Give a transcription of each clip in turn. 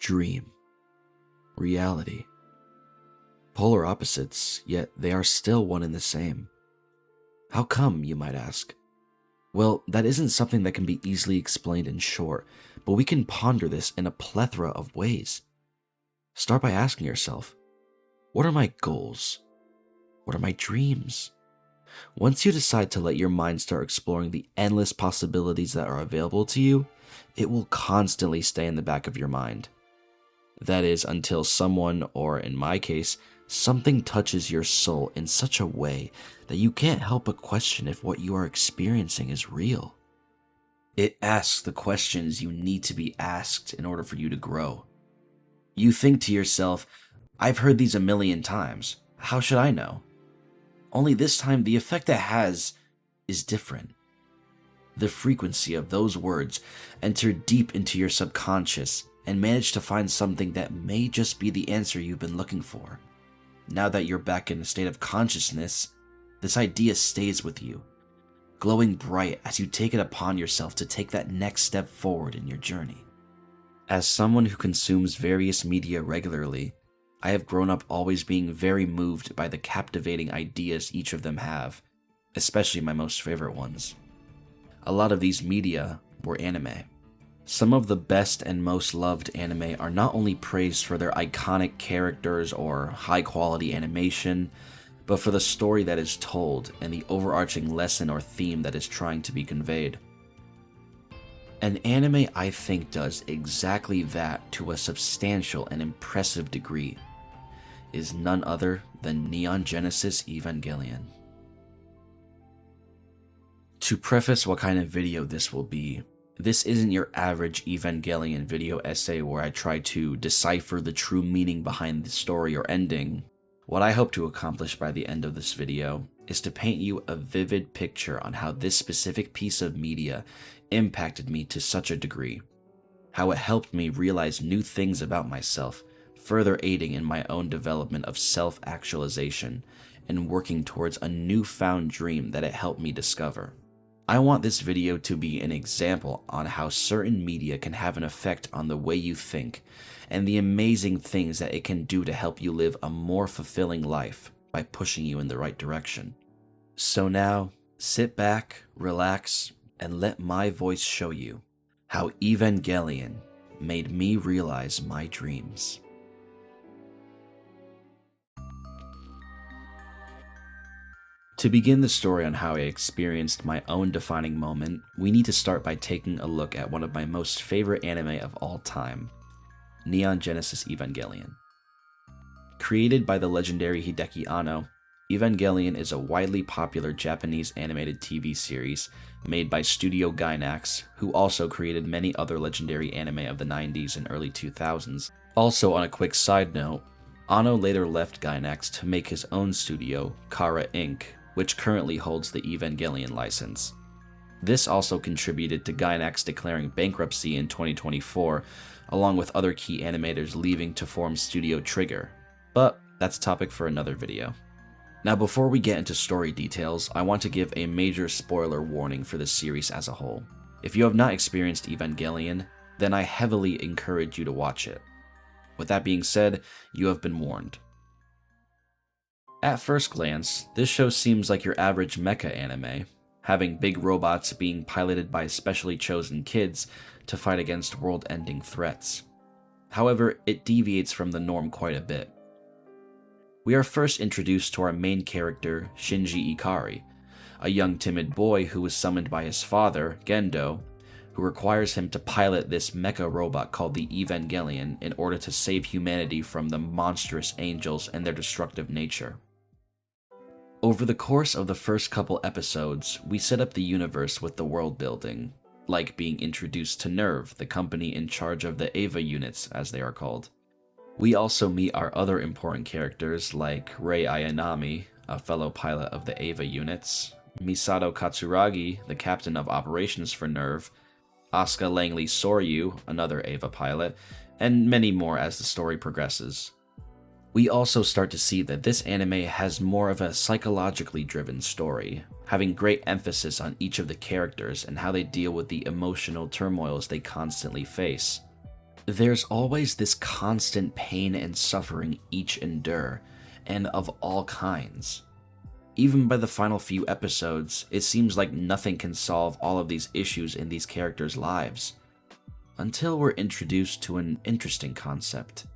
dream, reality. Polar opposites, yet they are still one and the same. How come, you might ask? Well, that isn't something that can be easily explained in short, but we can ponder this in a plethora of ways. Start by asking yourself, what are my goals? What are my dreams? Once you decide to let your mind start exploring the endless possibilities that are available to you, it will constantly stay in the back of your mind. That is, until someone, or in my case, something touches your soul in such a way that you can't help but question if what you are experiencing is real. It asks the questions you need to be asked in order for you to grow. You think to yourself, I've heard these a million times, how should I know? Only this time the effect it has is different. The frequency of those words enter deep into your subconscious and manage to find something that may just be the answer you've been looking for. Now that you're back in a state of consciousness, this idea stays with you, glowing bright as you take it upon yourself to take that next step forward in your journey. As someone who consumes various media regularly, I have grown up always being very moved by the captivating ideas each of them have, especially my most favorite ones. A lot of these media were anime. Some of the best and most loved anime are not only praised for their iconic characters or high-quality animation, but for the story that is told and the overarching lesson or theme that is trying to be conveyed. An anime, I think, does exactly that to a substantial and impressive degree, is none other than Neon Genesis Evangelion. To preface what kind of video this will be, this isn't your average Evangelion video essay where I try to decipher the true meaning behind the story or ending. What I hope to accomplish by the end of this video is to paint you a vivid picture on how this specific piece of media impacted me to such a degree, how it helped me realize new things about myself, further aiding in my own development of self-actualization and working towards a newfound dream that it helped me discover. I want this video to be an example on how certain media can have an effect on the way you think and the amazing things that it can do to help you live a more fulfilling life by pushing you in the right direction. So now, sit back, relax, and let my voice show you how Evangelion made me realize my dreams. To begin the story on how I experienced my own defining moment, we need to start by taking a look at one of my most favorite anime of all time, Neon Genesis Evangelion. Created by the legendary Hideki Anno, Evangelion is a widely popular Japanese animated TV series made by Studio Gainax, who also created many other legendary anime of the 90s and early 2000s. Also, on a quick side note, Anno later left Gainax to make his own studio, Kara Inc., which currently holds the Evangelion license. This also contributed to Gainax declaring bankruptcy in 2024, along with other key animators leaving to form Studio Trigger, but that's a topic for another video. Now, before we get into story details, I want to give a major spoiler warning for the series as a whole. If you have not experienced Evangelion, then I heavily encourage you to watch it. With that being said, you have been warned. At first glance, this show seems like your average mecha anime, having big robots being piloted by specially chosen kids to fight against world-ending threats. However, it deviates from the norm quite a bit. We are first introduced to our main character, Shinji Ikari, a young timid boy who is summoned by his father, Gendo, who requires him to pilot this mecha robot called the Evangelion in order to save humanity from the monstrous angels and their destructive nature. Over the course of the first couple episodes, we set up the universe with the world building, like being introduced to Nerve, the company in charge of the EVA units, as they are called. We also meet our other important characters like Rei Ayanami, a fellow pilot of the EVA units, Misato Katsuragi, the captain of operations for Nerve, Asuka Langley Soryu, another EVA pilot, and many more as the story progresses. We also start to see that this anime has more of a psychologically driven story, having great emphasis on each of the characters and how they deal with the emotional turmoils they constantly face. There's always this constant pain and suffering each endure, and of all kinds. Even by the final few episodes, it seems like nothing can solve all of these issues in these characters' lives, until we're introduced to an interesting concept.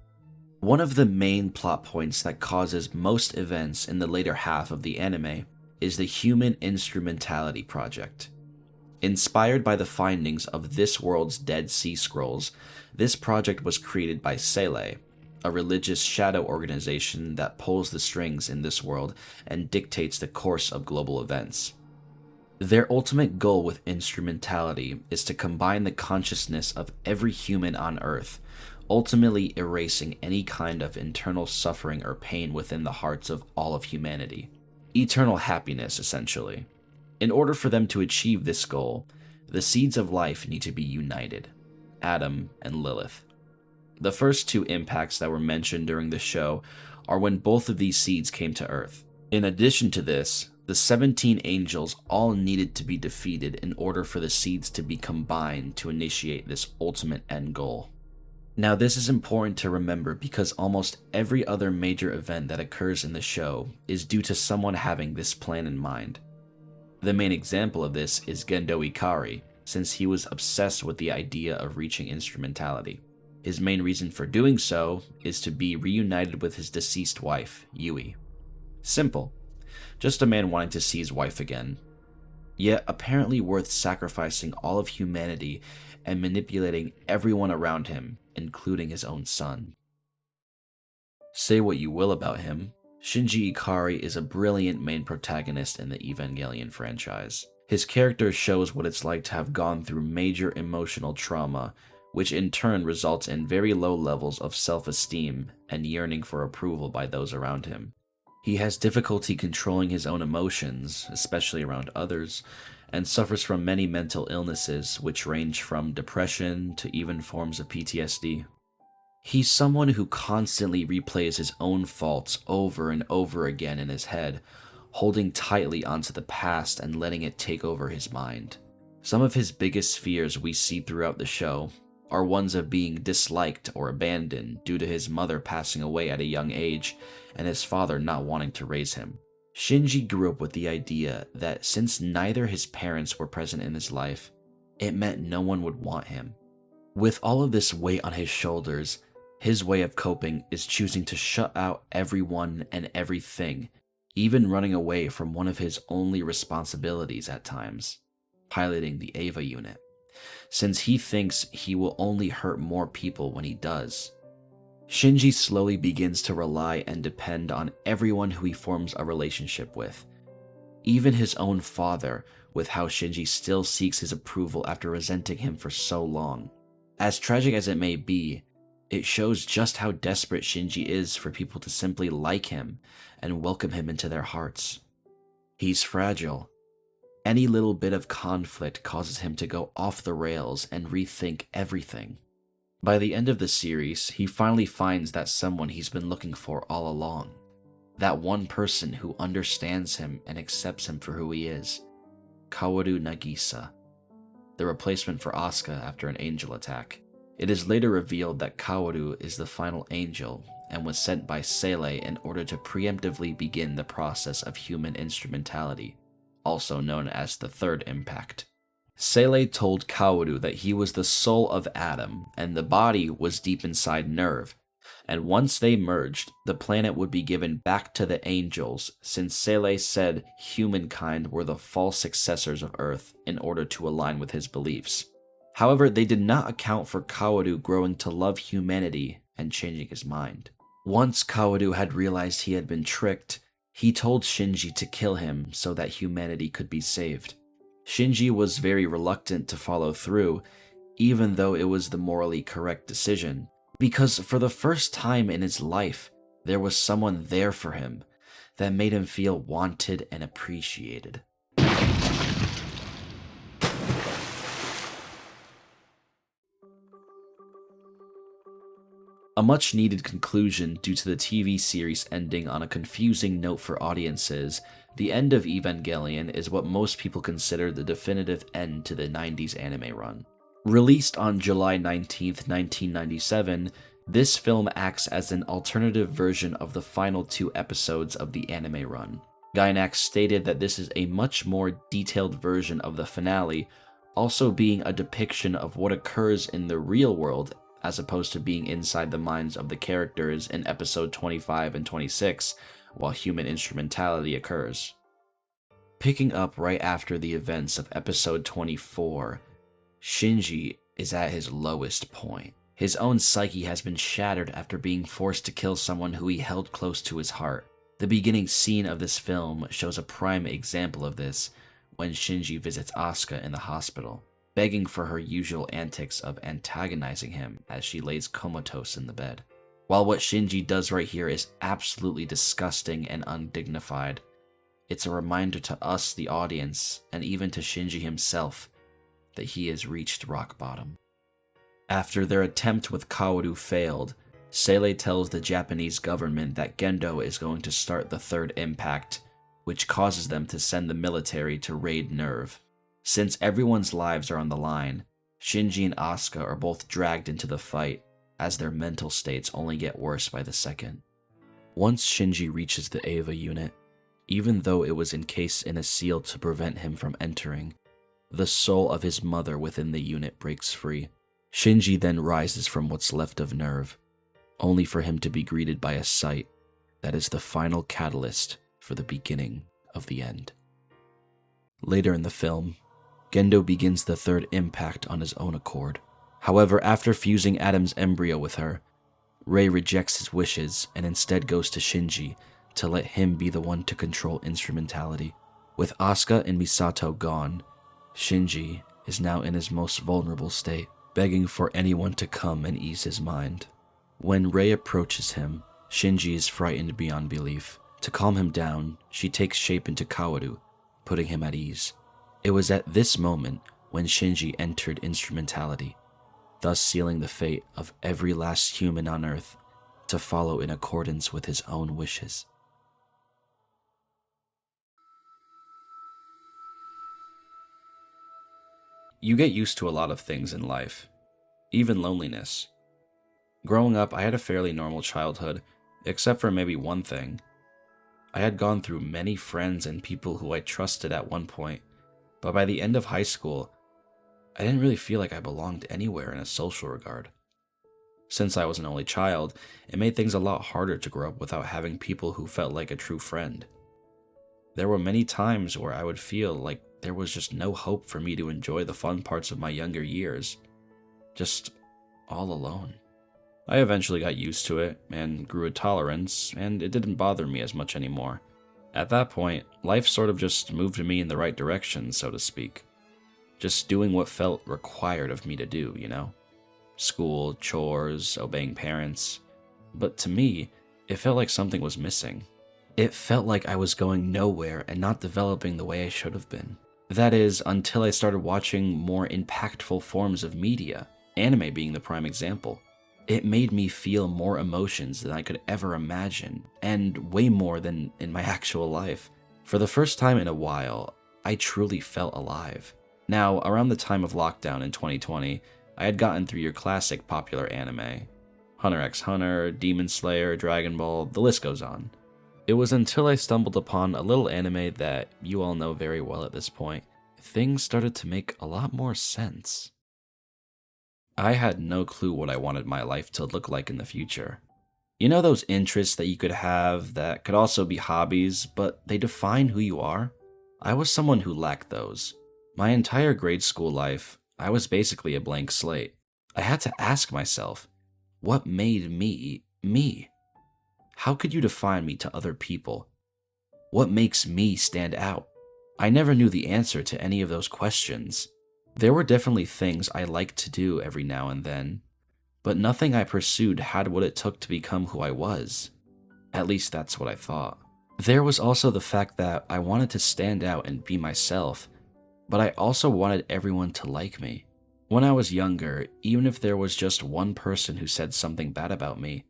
One of the main plot points that causes most events in the later half of the anime is the Human Instrumentality Project. Inspired by the findings of this world's Dead Sea Scrolls, this project was created by Sele, a religious shadow organization that pulls the strings in this world and dictates the course of global events. Their ultimate goal with instrumentality is to combine the consciousness of every human on Earth, ultimately erasing any kind of internal suffering or pain within the hearts of all of humanity. Eternal happiness, essentially. In order for them to achieve this goal, the seeds of life need to be united, Adam and Lilith. The first two impacts that were mentioned during the show are when both of these seeds came to Earth. In addition to this, the 17 angels all needed to be defeated in order for the seeds to be combined to initiate this ultimate end goal. Now, this is important to remember because almost every other major event that occurs in the show is due to someone having this plan in mind. The main example of this is Gendo Ikari, since he was obsessed with the idea of reaching instrumentality. His main reason for doing so is to be reunited with his deceased wife, Yui. Simple. Just a man wanting to see his wife again. Yet apparently worth sacrificing all of humanity and manipulating everyone around him, including his own son. Say what you will about him, Shinji Ikari is a brilliant main protagonist in the Evangelion franchise. His character shows what it's like to have gone through major emotional trauma, which in turn results in very low levels of self-esteem and yearning for approval by those around him. He has difficulty controlling his own emotions, especially around others, and suffers from many mental illnesses which range from depression to even forms of PTSD. He's someone who constantly replays his own faults over and over again in his head, holding tightly onto the past and letting it take over his mind. Some of his biggest fears we see throughout the show are ones of being disliked or abandoned due to his mother passing away at a young age and his father not wanting to raise him. Shinji grew up with the idea that since neither his parents were present in his life, it meant no one would want him. With all of this weight on his shoulders, his way of coping is choosing to shut out everyone and everything, even running away from one of his only responsibilities at times, piloting the Eva unit, since he thinks he will only hurt more people when he does. Shinji slowly begins to rely and depend on everyone who he forms a relationship with, even his own father, with how Shinji still seeks his approval after resenting him for so long. As tragic as it may be, it shows just how desperate Shinji is for people to simply like him and welcome him into their hearts. He's fragile. Any little bit of conflict causes him to go off the rails and rethink everything. By the end of the series, he finally finds that someone he's been looking for all along. That one person who understands him and accepts him for who he is. Kaworu Nagisa, the replacement for Asuka after an angel attack. It is later revealed that Kaworu is the final angel and was sent by Sele in order to preemptively begin the process of human instrumentality, also known as the Third Impact. Sele told Kaworu that he was the soul of Adam and the body was deep inside Nerve, and once they merged, the planet would be given back to the angels since Sele said humankind were the false successors of Earth in order to align with his beliefs. However, they did not account for Kaworu growing to love humanity and changing his mind. Once Kaworu had realized he had been tricked, he told Shinji to kill him so that humanity could be saved. Shinji was very reluctant to follow through, even though it was the morally correct decision, because for the first time in his life, there was someone there for him that made him feel wanted and appreciated. A much-needed conclusion due to the TV series ending on a confusing note for audiences, the End of Evangelion is what most people consider the definitive end to the 90s anime run. Released on July 19th, 1997, this film acts as an alternative version of the final 2 episodes of the anime run. Gainax stated that this is a much more detailed version of the finale, also being a depiction of what occurs in the real world as opposed to being inside the minds of the characters in episode 25 and 26 while human instrumentality occurs. Picking up right after the events of episode 24, Shinji is at his lowest point. His own psyche has been shattered after being forced to kill someone who he held close to his heart. The beginning scene of this film shows a prime example of this when Shinji visits Asuka in the hospital, begging for her usual antics of antagonizing him as she lays comatose in the bed. While what Shinji does right here is absolutely disgusting and undignified, it's a reminder to us, the audience, and even to Shinji himself, that he has reached rock bottom. After their attempt with Kaoru failed, Seele tells the Japanese government that Gendo is going to start the third impact, which causes them to send the military to raid Nerve. Since everyone's lives are on the line, Shinji and Asuka are both dragged into the fight, as their mental states only get worse by the second. Once Shinji reaches the EVA unit, even though it was encased in a seal to prevent him from entering, the soul of his mother within the unit breaks free. Shinji then rises from what's left of Nerve, only for him to be greeted by a sight that is the final catalyst for the beginning of the end. Later in the film, Gendo begins the third impact on his own accord. However, after fusing Adam's embryo with her, Rei rejects his wishes and instead goes to Shinji to let him be the one to control instrumentality. With Asuka and Misato gone, Shinji is now in his most vulnerable state, begging for anyone to come and ease his mind. When Rei approaches him, Shinji is frightened beyond belief. To calm him down, she takes shape into Kaoru, putting him at ease. It was at this moment when Shinji entered instrumentality, thus sealing the fate of every last human on Earth to follow in accordance with his own wishes. You get used to a lot of things in life, even loneliness. Growing up, I had a fairly normal childhood, except for maybe one thing. I had gone through many friends and people who I trusted at one point, but by the end of high school, I didn't really feel like I belonged anywhere in a social regard. Since I was an only child, it made things a lot harder to grow up without having people who felt like a true friend. There were many times where I would feel like there was just no hope for me to enjoy the fun parts of my younger years, just all alone. I eventually got used to it and grew a tolerance, and it didn't bother me as much anymore. At that point, life sort of just moved me in the right direction, so to speak. Just doing what felt required of me to do, you know? School, chores, obeying parents. But to me, it felt like something was missing. It felt like I was going nowhere and not developing the way I should have been. That is, until I started watching more impactful forms of media, anime being the prime example. It made me feel more emotions than I could ever imagine, and way more than in my actual life. For the first time in a while, I truly felt alive. Now, around the time of lockdown in 2020, I had gotten through your classic popular anime. Hunter x Hunter, Demon Slayer, Dragon Ball, the list goes on. It was until I stumbled upon a little anime that you all know very well at this point, things started to make a lot more sense. I had no clue what I wanted my life to look like in the future. You know those interests that you could have that could also be hobbies, but they define who you are? I was someone who lacked those. My entire grade school life, I was basically a blank slate. I had to ask myself, what made me, me? How could you define me to other people? What makes me stand out? I never knew the answer to any of those questions. There were definitely things I liked to do every now and then, but nothing I pursued had what it took to become who I was. At least that's what I thought. There was also the fact that I wanted to stand out and be myself, but I also wanted everyone to like me. When I was younger, even if there was just one person who said something bad about me,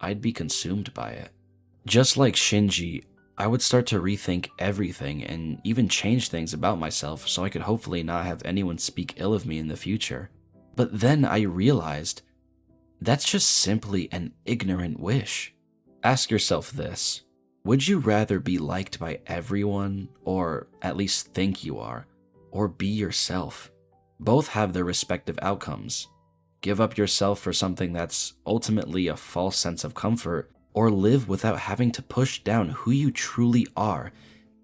I'd be consumed by it. Just like Shinji, I would start to rethink everything and even change things about myself so I could hopefully not have anyone speak ill of me in the future. But then I realized that's just simply an ignorant wish. Ask yourself this: would you rather be liked by everyone, or at least think you are, or be yourself? Both have their respective outcomes. Give up yourself for something that's ultimately a false sense of comfort, or live without having to push down who you truly are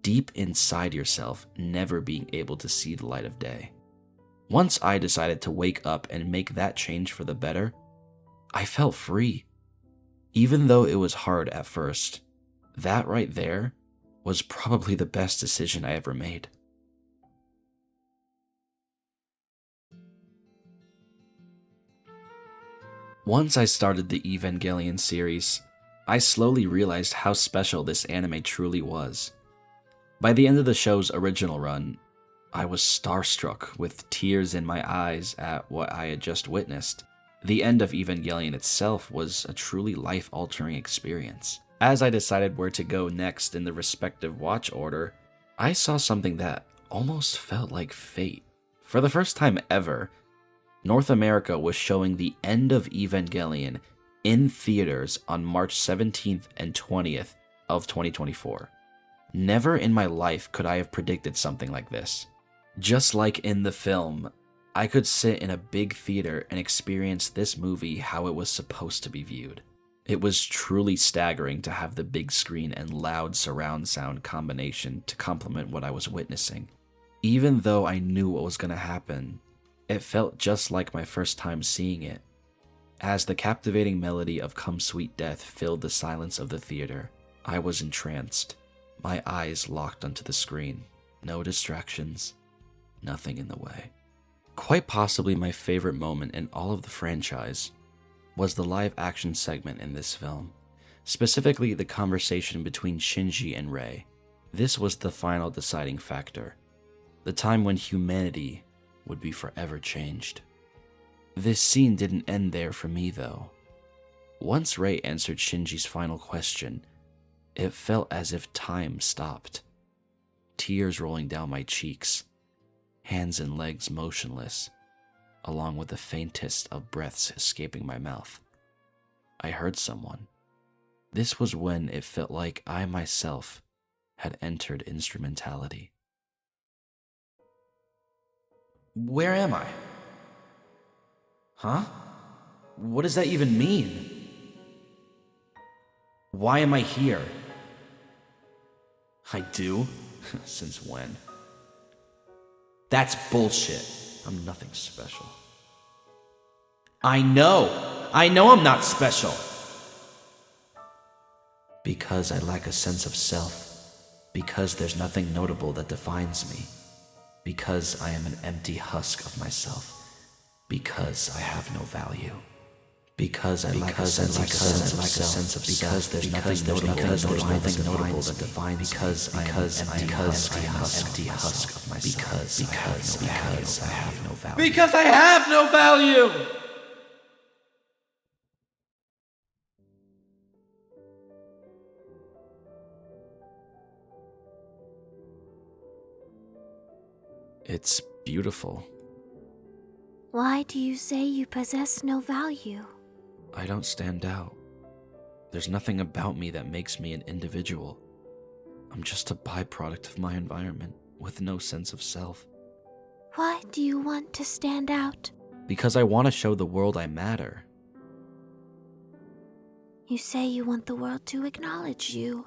deep inside yourself, never being able to see the light of day. Once I decided to wake up and make that change for the better, I felt free. Even though it was hard at first, that right there was probably the best decision I ever made. Once I started the Evangelion series, I slowly realized how special this anime truly was. By the end of the show's original run, I was starstruck with tears in my eyes at what I had just witnessed. The End of Evangelion itself was a truly life-altering experience. As I decided where to go next in the respective watch order, I saw something that almost felt like fate. For the first time ever, North America was showing the End of Evangelion in theaters on March 17th and 20th of 2024. Never in my life could I have predicted something like this. Just like in the film, I could sit in a big theater and experience this movie how it was supposed to be viewed. It was truly staggering to have the big screen and loud surround sound combination to complement what I was witnessing. Even though I knew what was going to happen, it felt just like my first time seeing it. As the captivating melody of Come Sweet Death filled the silence of the theater, I was entranced, my eyes locked onto the screen. No distractions, nothing in the way. Quite possibly my favorite moment in all of the franchise was the live-action segment in this film, specifically the conversation between Shinji and Rei. This was the final deciding factor, the time when humanity would be forever changed. This scene didn't end there for me, though. Once Rei answered Shinji's final question, it felt as if time stopped. Tears rolling down my cheeks, hands and legs motionless, along with the faintest of breaths escaping my mouth. I heard someone. This was when it felt like I myself had entered instrumentality. Where am I? Huh? What does that even mean? Why am I here? I do? Since when? That's bullshit. I'm nothing special. I know I'm not special. Because I lack a sense of self. Because there's nothing notable that defines me. Because I am an empty husk of myself. Because I have no value. Because I lack a sense of self. Because there's nothing notable that defines me. Because I am an empty husk of myself. Because I have no value. Because I have no value! It's beautiful. Why do you say you possess no value? I don't stand out. There's nothing about me that makes me an individual. I'm just a byproduct of my environment with no sense of self. Why do you want to stand out? Because I want to show the world I matter. You say you want the world to acknowledge you,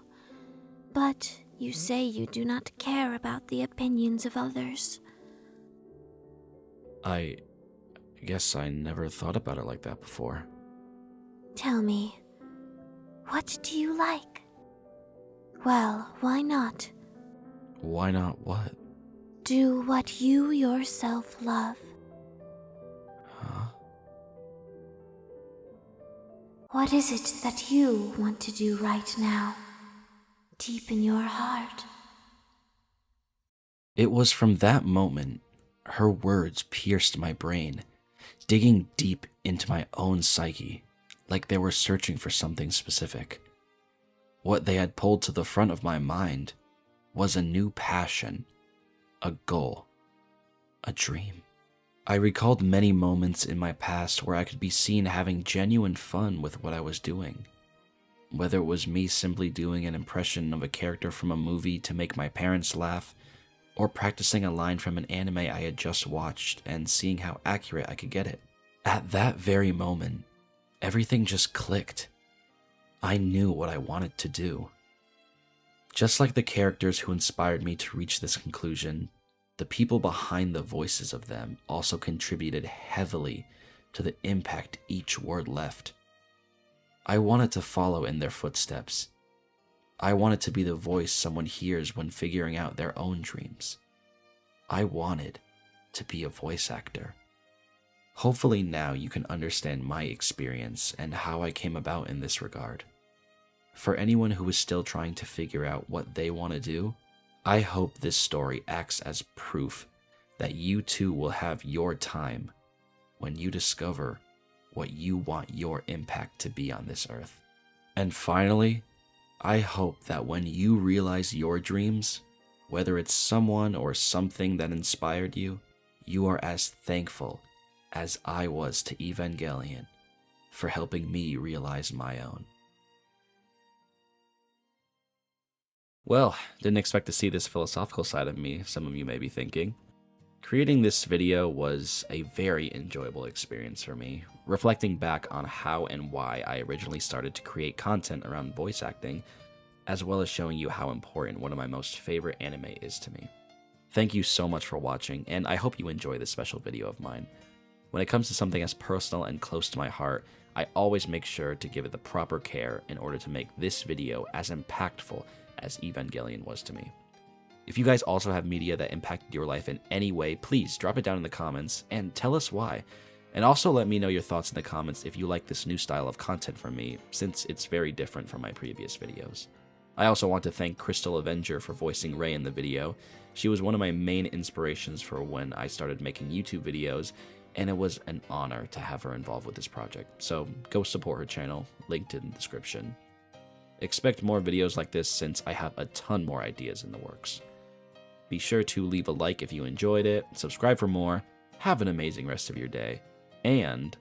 but you say you do not care about the opinions of others. I guess I never thought about it like that before. Tell me, what do you like? Well, why not? Why not what? Do what you yourself love. Huh? What is it that you want to do right now, deep in your heart? It was from that moment her words pierced my brain, digging deep into my own psyche, like they were searching for something specific. What they had pulled to the front of my mind was a new passion, a goal, a dream. I recalled many moments in my past where I could be seen having genuine fun with what I was doing. Whether it was me simply doing an impression of a character from a movie to make my parents laugh, or practicing a line from an anime I had just watched and seeing how accurate I could get it. At that very moment, everything just clicked. I knew what I wanted to do. Just like the characters who inspired me to reach this conclusion, the people behind the voices of them also contributed heavily to the impact each word left. I wanted to follow in their footsteps. I wanted to be the voice someone hears when figuring out their own dreams. I wanted to be a voice actor. Hopefully now you can understand my experience and how I came about in this regard. For anyone who is still trying to figure out what they want to do, I hope this story acts as proof that you too will have your time when you discover what you want your impact to be on this earth. And finally, I hope that when you realize your dreams, whether it's someone or something that inspired you, you are as thankful as I was to Evangelion for helping me realize my own. Well, didn't expect to see this philosophical side of me, some of you may be thinking. Creating this video was a very enjoyable experience for me, reflecting back on how and why I originally started to create content around voice acting, as well as showing you how important one of my most favorite anime is to me. Thank you so much for watching, and I hope you enjoy this special video of mine. When it comes to something as personal and close to my heart, I always make sure to give it the proper care in order to make this video as impactful as Evangelion was to me. If you guys also have media that impacted your life in any way, please drop it down in the comments and tell us why. And also let me know your thoughts in the comments if you like this new style of content from me, since it's very different from my previous videos. I also want to thank CrystalAvenger for voicing Rei in the video. She was one of my main inspirations for when I started making YouTube videos, and it was an honor to have her involved with this project. So go support her channel, linked in the description. Expect more videos like this since I have a ton more ideas in the works. Be sure to leave a like if you enjoyed it, subscribe for more, have an amazing rest of your day, and